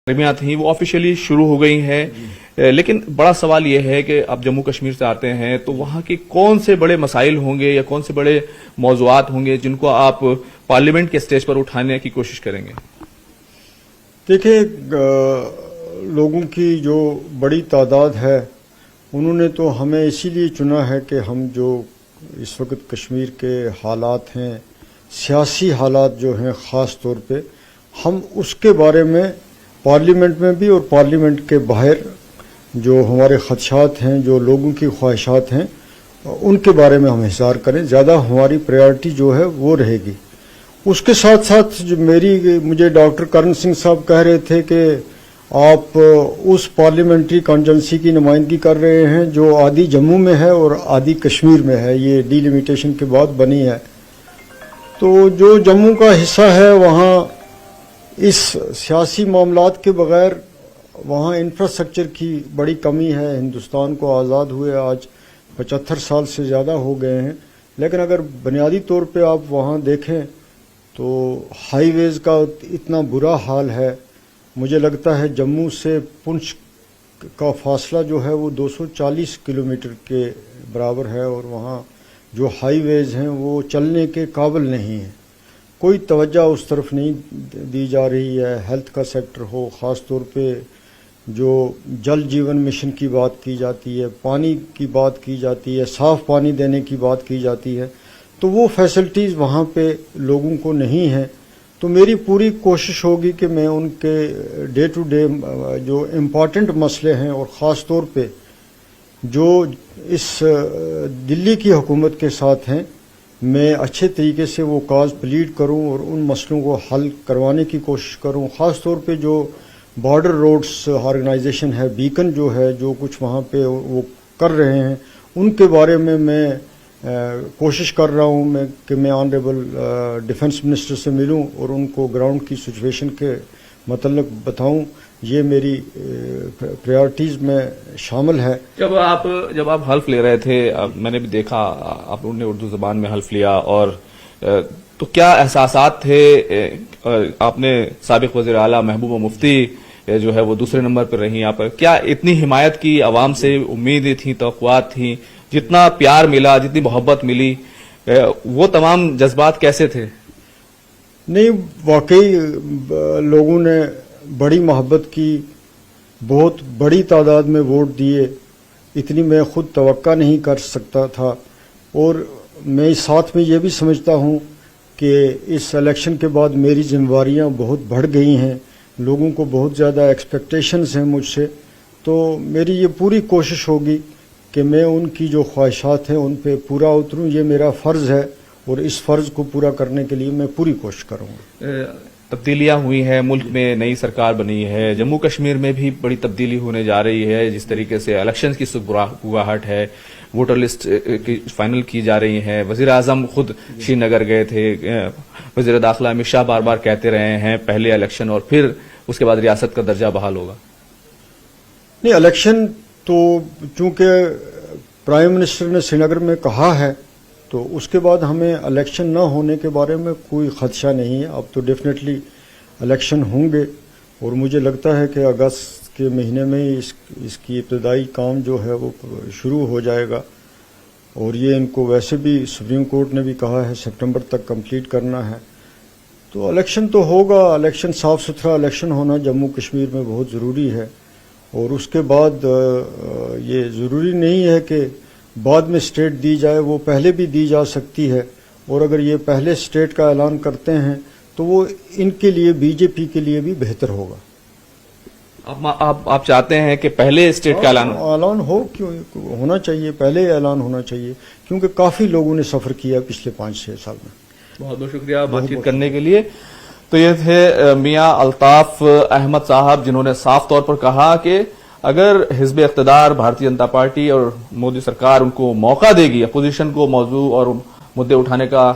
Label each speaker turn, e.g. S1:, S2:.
S1: ترمیمات ہیں وہ آفیشیلی شروع ہو گئی ہیں، لیکن بڑا سوال یہ ہے کہ آپ جموں کشمیر سے آتے ہیں تو وہاں کے کون سے بڑے مسائل ہوں گے یا کون سے بڑے موضوعات ہوں گے جن کو آپ پارلیمنٹ کے سٹیج پر اٹھانے کی کوشش کریں گے؟
S2: دیکھیں، لوگوں کی جو بڑی تعداد ہے انہوں نے تو ہمیں اسی لیے چنا ہے کہ ہم جو اس وقت کشمیر کے حالات ہیں، سیاسی حالات جو ہیں خاص طور پہ، ہم اس کے بارے میں پارلیمنٹ میں بھی اور پارلیمنٹ کے باہر جو ہمارے خدشات ہیں، جو لوگوں کی خواہشات ہیں، ان کے بارے میں ہم اظہار کریں. زیادہ ہماری پریارٹی جو ہے وہ رہے گی. اس کے ساتھ ساتھ جو مجھے ڈاکٹر کرن سنگھ صاحب کہہ رہے تھے کہ آپ اس پارلیمنٹری کانسٹیٹوئنسی کی نمائندگی کر رہے ہیں جو آدھی جموں میں ہے اور آدھی کشمیر میں ہے، یہ ڈی لمیٹیشن کے بعد بنی ہے. تو جو جموں کا حصہ ہے وہاں اس سیاسی معاملات کے بغیر وہاں انفراسٹرکچر کی بڑی کمی ہے. ہندوستان کو آزاد ہوئے آج 75 سال سے زیادہ ہو گئے ہیں، لیکن اگر بنیادی طور پہ آپ وہاں دیکھیں تو ہائی ویز کا اتنا برا حال ہے. مجھے لگتا ہے جموں سے پنچ کا فاصلہ جو ہے وہ 240 کلومیٹر کے برابر ہے، اور وہاں جو ہائی ویز ہیں وہ چلنے کے قابل نہیں ہیں. کوئی توجہ اس طرف نہیں دی جا رہی ہے. ہیلتھ کا سیکٹر ہو، خاص طور پہ جو جل جیون مشن کی بات کی جاتی ہے، پانی کی بات کی جاتی ہے، صاف پانی دینے کی بات کی جاتی ہے، تو وہ فیسلٹیز وہاں پہ لوگوں کو نہیں ہیں. تو میری پوری کوشش ہوگی کہ میں ان کے ڈے ٹو ڈے جو امپارٹنٹ مسئلے ہیں، اور خاص طور پہ جو اس دلی کی حکومت کے ساتھ ہیں، میں اچھے طریقے سے وہ کاز پلیڈ کروں اور ان مسئلوں کو حل کروانے کی کوشش کروں. خاص طور پہ جو بارڈر روڈز آرگنائزیشن ہے، بیکن جو ہے، جو کچھ وہاں پہ وہ کر رہے ہیں، ان کے بارے میں کوشش کر رہا ہوں کہ میں آنریبل ڈیفنس منسٹر سے ملوں اور ان کو گراؤنڈ کی سچویشن کے متعلق بتاؤں. یہ میری پریارٹیز میں شامل ہے.
S1: جب آپ حلف لے رہے تھے، میں نے بھی دیکھا آپ نے اردو زبان میں حلف لیا، اور تو کیا احساسات تھے؟ آپ نے سابق وزیر اعلیٰ محبوبہ مفتی جو ہے وہ دوسرے نمبر پر رہی، آپ کیا اتنی حمایت کی عوام سے؟ امیدیں تھیں، توقعات تھیں، جتنا پیار ملا، جتنی محبت ملی، وہ تمام جذبات کیسے تھے؟
S2: نہیں، واقعی لوگوں نے بڑی محبت کی، بہت بڑی تعداد میں ووٹ دیے. اتنی میں خود توقع نہیں کر سکتا تھا. اور میں ساتھ میں یہ بھی سمجھتا ہوں کہ اس الیکشن کے بعد میری ذمہ داریاں بہت بڑھ گئی ہیں. لوگوں کو بہت زیادہ ایکسپیکٹیشنز ہیں مجھ سے. تو میری یہ پوری کوشش ہوگی کہ میں ان کی جو خواہشات ہیں ان پہ پورا اتروں. یہ میرا فرض ہے، اور اس فرض کو پورا کرنے کے لیے میں پوری کوشش کروں گا.
S1: تبدیلیاں ہوئی ہیں ملک میں، نئی سرکار بنی ہے، جموں کشمیر میں بھی بڑی تبدیلی ہونے جا رہی ہے. جس طریقے سے الیکشن کی سگبراہٹ ہے، ووٹر لسٹ فائنل کی جا رہی ہیں. وزیر اعظم خود شری نگر گئے تھے. وزیر داخلہ امت شاہ بار بار کہتے رہے ہیں پہلے الیکشن اور پھر اس کے بعد ریاست کا درجہ بحال ہوگا.
S2: نہیں، الیکشن تو چونکہ پرائم منسٹر نے سری نگر میں کہا ہے، تو اس کے بعد ہمیں الیکشن نہ ہونے کے بارے میں کوئی خدشہ نہیں ہے. اب تو ڈیفینیٹلی الیکشن ہوں گے، اور مجھے لگتا ہے کہ اگست کے مہینے میں اس کی ابتدائی کام جو ہے وہ شروع ہو جائے گا. اور یہ ان کو ویسے بھی سپریم کورٹ نے بھی کہا ہے سپٹمبر تک کمپلیٹ کرنا ہے. تو الیکشن تو ہوگا. الیکشن صاف ستھرا الیکشن ہونا جموں کشمیر میں بہت ضروری ہے. اور اس کے بعد یہ ضروری نہیں ہے کہ بعد میں اسٹیٹ دی جائے، وہ پہلے بھی دی جا سکتی ہے. اور اگر یہ پہلے اسٹیٹ کا اعلان کرتے ہیں تو وہ ان کے لیے، بی جے پی کے لیے بھی بہتر ہوگا.
S1: آپ چاہتے ہیں کہ پہلے اسٹیٹ کا
S2: اعلان ہونا چاہیے، پہلے اعلان ہونا چاہیے، کیونکہ کافی لوگوں نے سفر کیا پچھلے 5-6 سال میں.
S1: بہت بہت شکریہ بات چیت کرنے کے لیے. تو یہ تھے میاں الطاف احمد صاحب، جنہوں نے صاف طور پر کہا کہ اگر حزب اقتدار، بھارتیہ جنتا پارٹی اور مودی سرکار ان کو موقع دے گی اپوزیشن کو موضوع اور مدعے اٹھانے کا